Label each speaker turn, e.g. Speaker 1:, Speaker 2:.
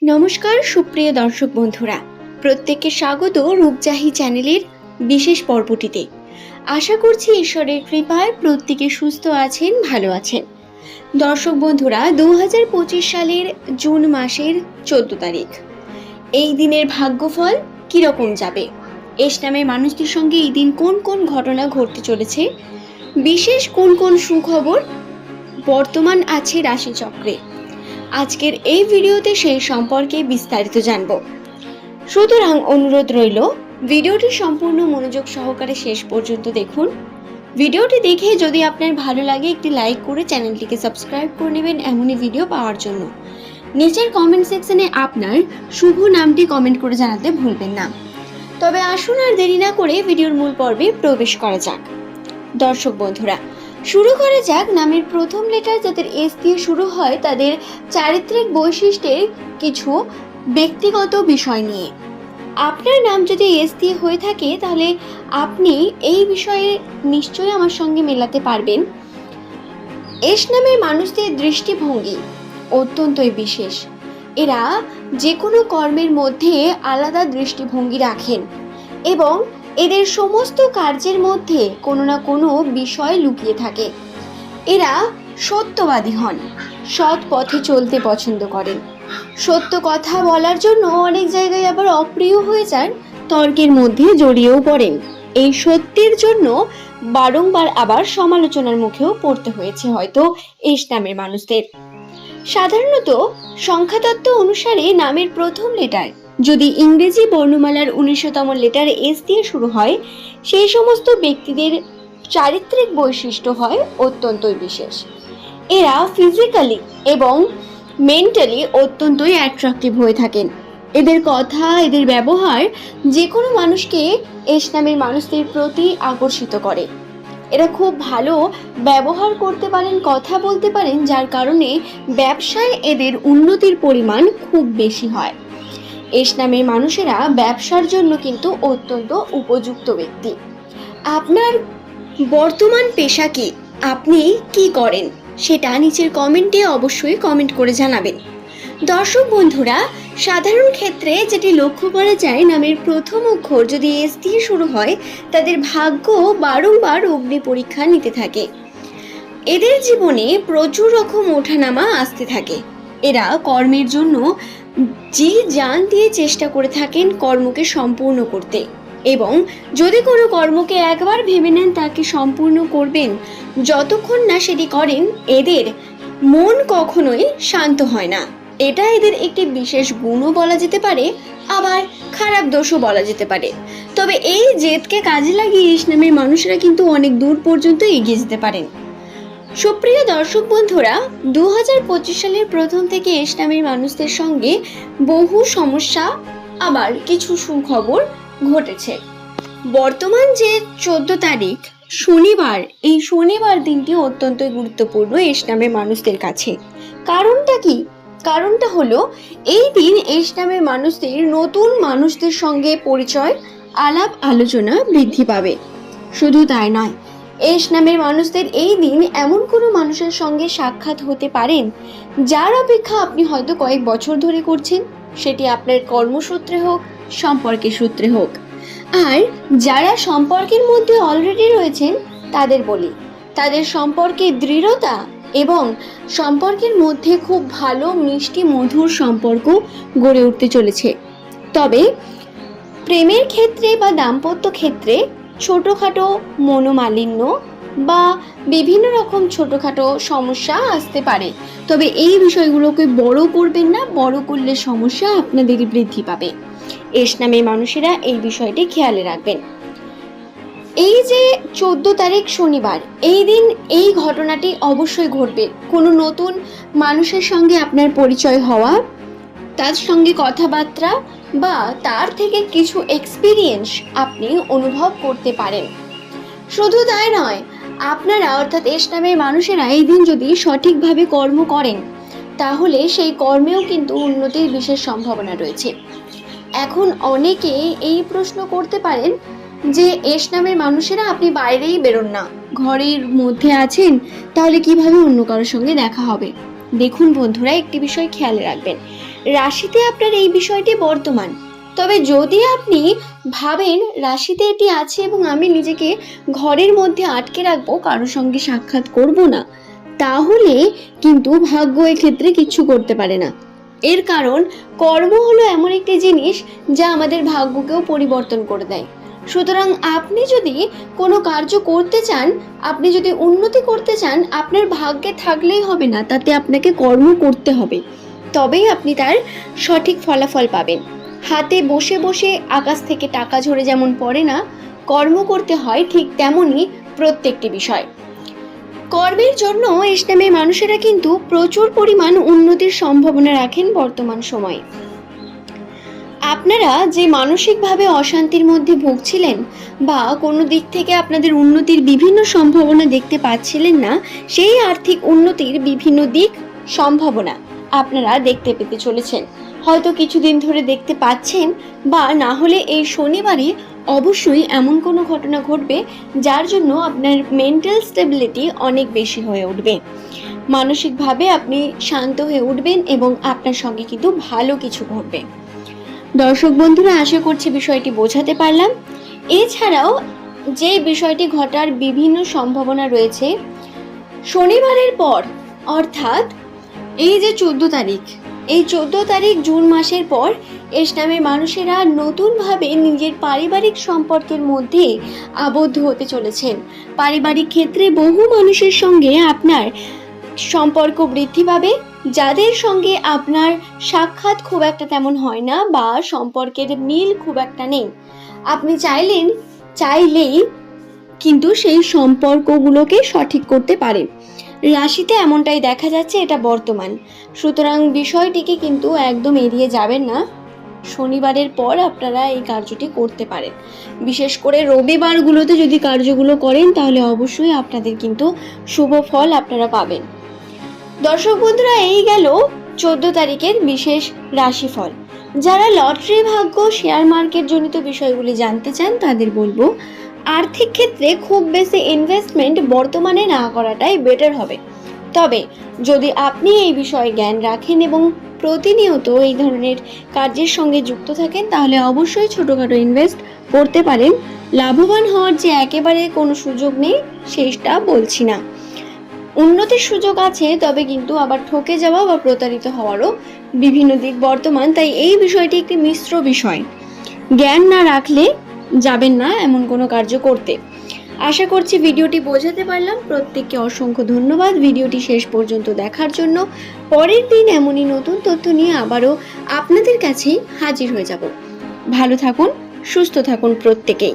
Speaker 1: নমস্কার সুপ্রিয় দর্শক বন্ধুরা, প্রত্যেককে স্বাগত রূপজাহি চ্যানেলের বিশেষ পর্বটিতে। আশা করছি ঈশ্বরের কৃপায় প্রত্যেকে সুস্থ আছেন, ভালো আছেন। দর্শক বন্ধুরা, 2025 সালের জুন মাসের 14 তারিখ, এই দিনের ভাগ্যফল কীরকম যাবে, এস নামের মানুষদের সঙ্গে এই দিন কোন কোন ঘটনা ঘটতে চলেছে, বিশেষ কোন কোন সুখবর বর্তমান আছে রাশিচক্রে, আজকের এই ভিডিওতে সেই সম্পর্কে বিস্তারিত জানব। সুতরাং অনুরোধ রইল, ভিডিওটি সম্পূর্ণ মনোযোগ সহকারে শেষ পর্যন্ত দেখুন। ভিডিওটি দেখে যদি আপনার ভালো লাগে একটি লাইক করে চ্যানেলটিকে সাবস্ক্রাইব করে নেবেন এমনই ভিডিও পাওয়ার জন্য। নিচের কমেন্ট সেকশনে আপনার শুভ নামটি কমেন্ট করে জানাতে ভুলবেন না। তবে আসুন আর দেরি না করে ভিডিওর মূল পর্বে প্রবেশ করা যাক। দর্শক বন্ধুরা, শুরু করা যাক নামের প্রথম লেটার যাদের এস দিয়ে শুরু হয় তাদের চারিত্রিক বৈশিষ্ট্যের কিছু ব্যক্তিগত বিষয় নিয়ে। আপনার নাম যদি এস দিয়ে হয়ে থাকে তাহলে আপনি এই বিষয়ে নিশ্চয়ই আমার সঙ্গে মেলাতে পারবেন। এস নামের মানুষদের দৃষ্টিভঙ্গি অত্যন্তই বিশেষ। এরা যে কোনো কর্মের মধ্যে আলাদা দৃষ্টিভঙ্গি রাখেন এবং এদের সমস্ত কার্যের মধ্যে কোনো না কোনো বিষয় লুকিয়ে থাকে। এরা সত্যবাদী হন, সৎ পথে চলতে পছন্দ করেন, সত্য কথা বলার জন্য অনেক জায়গায় আবার অপ্রিয় হয়ে যান, তর্কের মধ্যে জড়িয়েও পড়েন। এই সত্যের জন্য বারংবার আবার সমালোচনার মুখেও পড়তে হয়েছে হয়তো এস নামের মানুষদের। সাধারণত সংখ্যাতত্ত্ব অনুসারে নামের প্রথম লেটার যদি ইংরেজি বর্ণমালার 19তম লেটার এস দিয়ে শুরু হয়, সেই সমস্ত ব্যক্তিদের চারিত্রিক বৈশিষ্ট্য হয় অত্যন্তই বিশেষ। এরা ফিজিক্যালি এবং মেন্টালি অত্যন্তই অ্যাট্রাকটিভ হয়ে থাকেন। এদের কথা, এদের ব্যবহার যে কোনো মানুষকে এস নামের মানুষদের প্রতি আকর্ষিত করে। এরা খুব ভালো ব্যবহার করতে পারেন, কথা বলতে পারেন, যার কারণে ব্যবসায় এদের উন্নতির পরিমাণ খুব বেশি হয়। এস নামের মানুষেরা ব্যবসার জন্য কিন্তু অত্যন্ত উপযুক্ত ব্যক্তি। আপনার বর্তমান পেশা কি, আপনি কি করেন, সেটা নিচের কমেন্টে অবশ্যই কমেন্ট করে জানাবেন। দর্শক বন্ধুরা, সাধারণ ক্ষেত্রে যেটি লক্ষ্য করা যায়, নামের প্রথম অক্ষর যদি এস দিয়ে শুরু হয় তাদের ভাগ্য বারংবার অগ্নি পরীক্ষা নিতে থাকে। এদের জীবনে প্রচুর রকম ওঠানামা আসতে থাকে। এরা কর্মের জন্য জি জান দিয়ে চেষ্টা করে থাকেন কর্মকে সম্পূর্ণ করতে, এবং যদি কোনো কর্মকে একবার ভেবে নেন তাকে সম্পূর্ণ করবেন, যতক্ষণ না সেটি করেন এদের মন কখনোই শান্ত হয় না। এটা এদের একটি বিশেষ গুণও বলা যেতে পারে, আবার খারাপ দোষও বলা যেতে পারে। তবে এই জেদকে কাজে লাগিয়ে এস নামের মানুষেরা কিন্তু অনেক দূর পর্যন্ত এগিয়ে যেতে পারেন। সুপ্রিয় দর্শক বন্ধুরা, 2025 সালের প্রথম থেকে এস নামের মানুষদের সঙ্গে বহু সমস্যা আবার কিছু সুখবর ঘটেছে। বর্তমান যে 14 তারিখ শনিবার, এই শনিবার দিনটি অত্যন্ত গুরুত্বপূর্ণ এস নামের মানুষদের কাছে। কারণটা কি? কারণটা হলো এই দিন এস নামের মানুষদের নতুন মানুষদের সঙ্গে পরিচয়, আলাপ আলোচনা বৃদ্ধি পাবে। শুধু তাই নয়, এস নামের মানুষদের এই দিন এমন কোনো মানুষের সঙ্গে সাক্ষাৎ হতে পারেন যার অপেক্ষা আপনি হয়তো কয়েক বছর ধরে করছেন, সেটি আপনার কর্মসূত্রে হোক, সম্পর্কের সূত্রে হোক। আর যারা সম্পর্কের মধ্যে অলরেডি রয়েছেন তাদের বলি, তাদের সম্পর্কে দৃঢ়তা এবং সম্পর্কের মধ্যে খুব ভালো মিষ্টি মধুর সম্পর্ক গড়ে উঠতে চলেছে। তবে প্রেমের ক্ষেত্রে বা দাম্পত্য ক্ষেত্রে ছোটোখাটো মনোমালিন্য বা বিভিন্ন রকম ছোটোখাটো সমস্যা আসতে পারে। তবে এই বিষয়গুলোকে বড় করবেন না, বড় করলে সমস্যা আপনাদেরই বৃদ্ধি পাবে। এস নামে মানুষেরা এই বিষয়টি খেয়ালে রাখবেন। এই যে 14 তারিখ শনিবার, এই দিন এই ঘটনাটি অবশ্যই ঘটবে। কোনো নতুন মানুষের সঙ্গে আপনার পরিচয় হওয়া, তার সঙ্গে কথাবার্তা বা তার থেকে কিছু এক্সপিরিয়েন্স আপনি অনুভব করতে পারেন। শুধু তাই নয়, আপনারা অর্থাৎ এস নামের মানুষেরা এই দিন যদি সঠিকভাবে কর্ম করেন তাহলে সেই কর্মেও কিন্তু উন্নতির বিশেষ সম্ভাবনা রয়েছে। এখন অনেকে এই প্রশ্ন করতে পারেন যে এস নামের মানুষেরা আপনি বাইরেই বেরোন না, ঘরের মধ্যে আছেন, তাহলে কিভাবে অন্য কারোর সঙ্গে দেখা হবে? দেখুন বন্ধুরা, একটি বিষয় খেয়াল রাখবেন, রাশিতে আপনার এই বিষয়টি বর্তমান। তবে যদি আপনি ভাবেন রাশিতে এটি আছে এবং আমি নিজেকে ঘরের মধ্যে আটকে রাখবো, কারোর সঙ্গে সাক্ষাৎ করব না, তাহলে কিন্তু ভাগ্য এক্ষেত্রে কিচ্ছু করতে পারে না। এর কারণ কর্ম হলো এমন একটি জিনিস যা আমাদের ভাগ্যকেও পরিবর্তন করে দেয়। সুতরাং আপনি যদি কোনো কার্য করতে চান, আপনি যদি উন্নতি করতে চান, আপনার ভাগ্যে থাকলেই হবে না, তাতে আপনাকে কর্ম করতে হবে, তবেই আপনি তার সঠিক ফলাফল পাবেন। হাতে বসে বসে আকাশ থেকে টাকা ঝরে যেমন পড়ে না, কর্ম করতে হয় ঠিক তেমনই প্রত্যেকটি বিষয়। কর্মের জন্য ইসলামের মানুষেরা কিন্তু প্রচুর পরিমাণ উন্নতির সম্ভাবনা রাখেন বর্তমান সময়ে। আপনারা যে মানসিকভাবে অশান্তির মধ্যে ভুগছিলেন বা কোনো দিক থেকে আপনাদের উন্নতির বিভিন্ন সম্ভাবনা দেখতে পাচ্ছিলেন না, সেই আর্থিক উন্নতির বিভিন্ন দিক সম্ভাবনা আপনারা দেখতে পেতে চলেছেন। হয়তো কিছুদিন ধরে দেখতে পাচ্ছেন, বা না হলে এই শনিবারে অবশ্যই এমন কোনো ঘটনা ঘটবে যার জন্য আপনার মেন্টাল স্টেবিলিটি অনেক বেশি হয়ে উঠবে। মানসিকভাবে আপনি শান্ত হয়ে উঠবেন এবং আপনার সঙ্গে কিন্তু ভালো কিছু ঘটবে। দর্শক বন্ধুরা, আশা করছি বিষয়টি বোঝাতে পারলাম। এছাড়াও যে বিষয়টি ঘটার বিভিন্ন সম্ভাবনা রয়েছে, শনিবারের পর অর্থাৎ এই যে 14 তারিখ, এই 14 তারিখ জুন মাসের পর ইসলামের মানুষেরা নতুনভাবে নিজের পারিবারিক সম্পর্কের মধ্যে আবদ্ধ হতে চলেছেন। পারিবারিক ক্ষেত্রে বহু মানুষের সঙ্গে আপনার সম্পর্ক বৃদ্ধি পাবে, যাদের সঙ্গে আপনার সাক্ষাৎ খুব একটা তেমন হয় না বা সম্পর্কের মিল খুব একটা নেই, আপনি চাইলেই কিন্তু সেই সম্পর্কগুলোকে সঠিক করতে পারেন। রাশিতে এমনটাই দেখা যাচ্ছে, এটা বর্তমান। সুতরাং বিষয়টিকে কিন্তু একদম এড়িয়ে যাবেন না। শনিবারের পর আপনারা এই কার্যটি করতে পারেন। বিশেষ করে রবিবারগুলোতে যদি কার্যগুলো করেন, তাহলে অবশ্যই আপনাদের কিন্তু শুভ ফল আপনারা পাবেন। দর্শক বন্ধুরা, এই গেল 14 তারিখের বিশেষ রাশিফল। যারা লটারি, ভাগ্য, শেয়ার মার্কেট জনিত বিষয়গুলি জানতে চান, তাদের বলবো আর্থিক ক্ষেত্রে খুব বেশি ইনভেস্টমেন্ট বর্তমানে না করাটাই বেটার হবে। তবে যদি আপনি এই বিষয়ে জ্ঞান রাখেন এবং প্রতিনিয়ত এই ধরনের কার্যের সঙ্গে যুক্ত থাকেন, তাহলে অবশ্যই ছোটোখাটো ইনভেস্ট করতে পারেন। লাভবান হওয়ার যে একেবারে কোনো সুযোগ নেই সেটা বলছি না, উন্নতির সুযোগ আছে, তবে কিন্তু আবার ঠকে যাওয়া বা প্রতারিত হওয়ারও বিভিন্ন দিক বর্তমান। তাই এই বিষয়টি একটি মিশ্র বিষয়, জ্ঞান না রাখলে যাবেন না এমন কোনো কার্য করতে। আশা করছি ভিডিওটি বোঝাতে পারলাম। প্রত্যেককে অসংখ্য ধন্যবাদ ভিডিওটি শেষ পর্যন্ত দেখার জন্য। পরের দিন এমনই নতুন তথ্য নিয়ে আবারও আপনাদের কাছেই হাজির হয়ে যাব। ভালো থাকুন, সুস্থ থাকুন প্রত্যেকেই।